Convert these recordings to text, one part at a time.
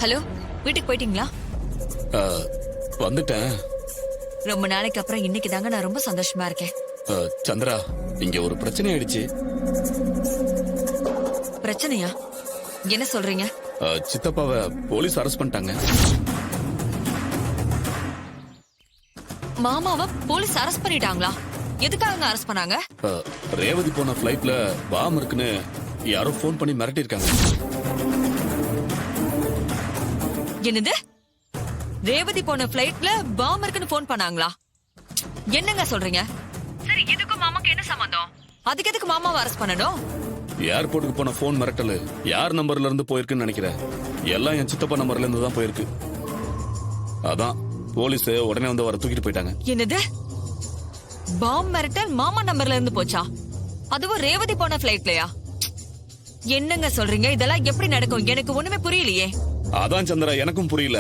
Hello, வீட்டுக்கு போயிட்டீங்களா? வந்துட்டேன். ரொம்ப நாளைக்கு அப்புறம் இன்னைக்கு தாங்க நான் ரொம்ப சந்தோஷமா இருக்கேன். சந்திரா, இங்க ஒரு பிரச்சனை ஆயிடுச்சு. பிரச்சனையா? என்ன சொல்றீங்க? சித்தப்பாவை போலீஸ் அரெஸ்ட் பண்ணிட்டாங்க. மாமாவை போலீஸ் அரெஸ்ட் பண்ணிட்டாங்களா? எதுக்காக அரெஸ்ட் பண்ணாங்க? ரேவதி போன பிளைட்ல பாம் இருக்குன்னு யாரோ போன் பண்ணி மிரட்டி இருக்காங்க. என்னது? ரேவதி போன பிளைட்ல பாம் இருக்குன்னு போன் பண்ணாங்களா? என்னங்க சொல்றீங்க? சரி, இதுக்கும் மாமாக்கு என்ன சம்பந்தம்? அதுக்கு எதுக்கு மாமாவை அரெஸ்ட் பண்ணணும்? ஏர்போர்ட்டுக்கு போன போன் மிரட்டல் யார் நம்பர்ல இருந்து போயிருக்குன்னு நினைக்கிறேன். எல்லாம் என் சித்தப்பா நம்பர்ல இருந்து தான் போயிருக்கு. அதான் போலீஸ் உடனே வந்து வர தூக்கிட்டு போயிட்டாங்க. என்னது? பாம் மிரட்டல் மாமா நம்பர்ல இருந்து போச்சா? அதுவும் ரேவதி போன பிளைட்லயா? என்னங்க சொல்றீங்க? இதெல்லாம் எப்படி நடக்கும்? எனக்கு ஒண்ணுமே புரியலையே. அதான் சந்திரா, எனக்கும் புரியல.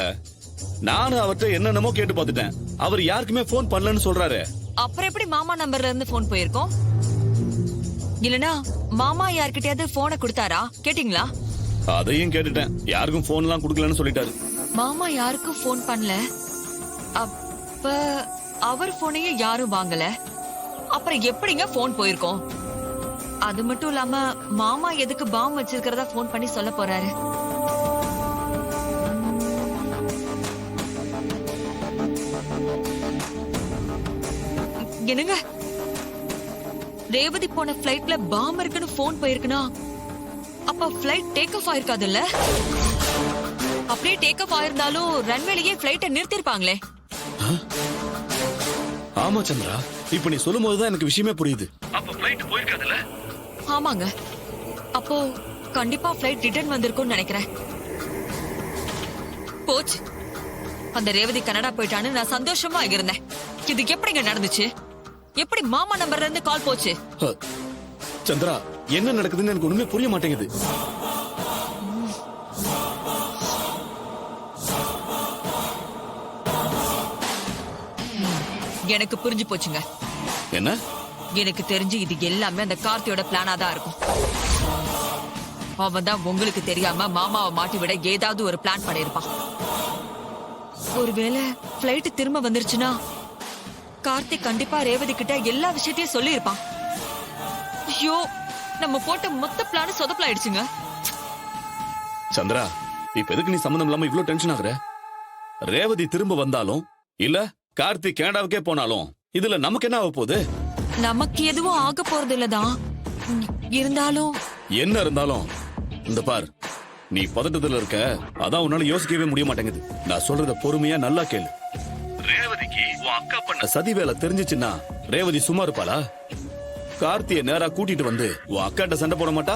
நானும் அவர்கிட்ட என்னென்னமோ கேட்டு பார்த்துட்டேன். அவர் யாருக்குமே போன் பண்ணலன்னு சொல்றாரு. அப்புறம் எப்படி மாமா நம்பர்ல இருந்து போன் போயிருக்கோம்? இல்லனா மாமா யார்கிட்டயாவது போனை கொடுத்தாரா? கேட்டீங்களா? அதையும் கேட்டுட்டேன். யாருக்கும் போன் எல்லாம் கொடுக்கலன்னு சொல்லிட்டாரு. மாமா யாருக்கும் போன் பண்ணல. அப்ப அவர் போனையும் யாரும் வாங்கல. அப்புறம் எப்படிங்க போன் போயிருக்கோம்? அது மட்டும் இல்லாம மாமா எதுக்கு பாம் வச்சிருக்கிறதா போன் பண்ணி சொல்ல போறாரு? என்னங்க, ரேவதி போன பிளைட்ல பாம் இருக்குன்னு போன் போயிருக்குன்னா அப்ப பிளைட் டேக் ஆஃப் ஆயிருக்காதுல்ல? அப்படியே டேக் ஆஃப் ஆயிருந்தாலும் ரன்வேலயே பிளைட்டை நிறுத்திருப்பாங்களே. ஆமா சந்திரா, இப்ப நீ சொல்லும் போதுதான் எனக்கு விஷயமே புரியுது. அப்ப பிளைட் போயிருக்காதுல்ல? ஆமாங்க, அப்போ கண்டிப்பா பிளைட் ரிட்டர்ன் வந்திருக்கும்னு நினைக்கிறேன். போச்சு, அந்த ரேவதி கனடா போயிட்டான்னு நான் சந்தோஷமா இருந்தேன். இது எப்படிங்க நடந்துச்சு? எப்படி மாமா நம்பர்ல இருந்து கால் போச்சு? சந்திரா, என்ன நடக்குதுன்னு எனக்கு ஒண்ணுமே புரிய மாட்டேங்குது. எனக்கு புரிஞ்சு போச்சுங்க. என்ன? எனக்கு தெரிஞ்சு இது எல்லாமே அந்த கார்த்தியோட பிளானா தான் இருக்கும். அவன் தான் உங்களுக்கு தெரியாம மாமாவை மாட்டி விட ஏதாவது ஒரு பிளான் பண்ணிருப்பான். ஒருவேளை பிளைட் திரும்ப வந்துருச்சுன்னா கார்த்திக் கண்டிப்பா ரேவதி கிட்ட எல்லா விஷயத்தையும் சொல்லி இருப்பான். ஐயோ, நம்ம போட்ட மொத்த பிளான் சொதப்பலாயிடுச்சுங்க. சந்திரா, இப்ப எதுக்கு நீ சம்பந்தம் இல்லாம இவ்ளோ டென்ஷன் ஆகுற? ரேவதி திரும்ப வந்தாலும் இல்ல கார்த்திக் கனடாவுக்கே போனாலும் இதுல நமக்கு என்ன ஆக போகுது? நமக்கு எதுவும் ஆக போறது இல்லதான். இருந்தாலும் என்ன இருந்தாலும் இந்த பார், நீ பதட்டத்துல இருக்க, அதான் உன்னால யோசிக்கவே முடிய மாட்டேங்குது. நான் சொல்றத பொறுமையா நல்லா கேளு. ரேவதிக்கு உன் அக்கா பண்ண சதி வேலை தெரிஞ்சிச்சுன்னா ரேவதி சும்மா இருப்பாளா? கார்த்தியை நேரா கூட்டிட்டு வந்து உன் அக்காட்ட சண்டை போட மாட்டா?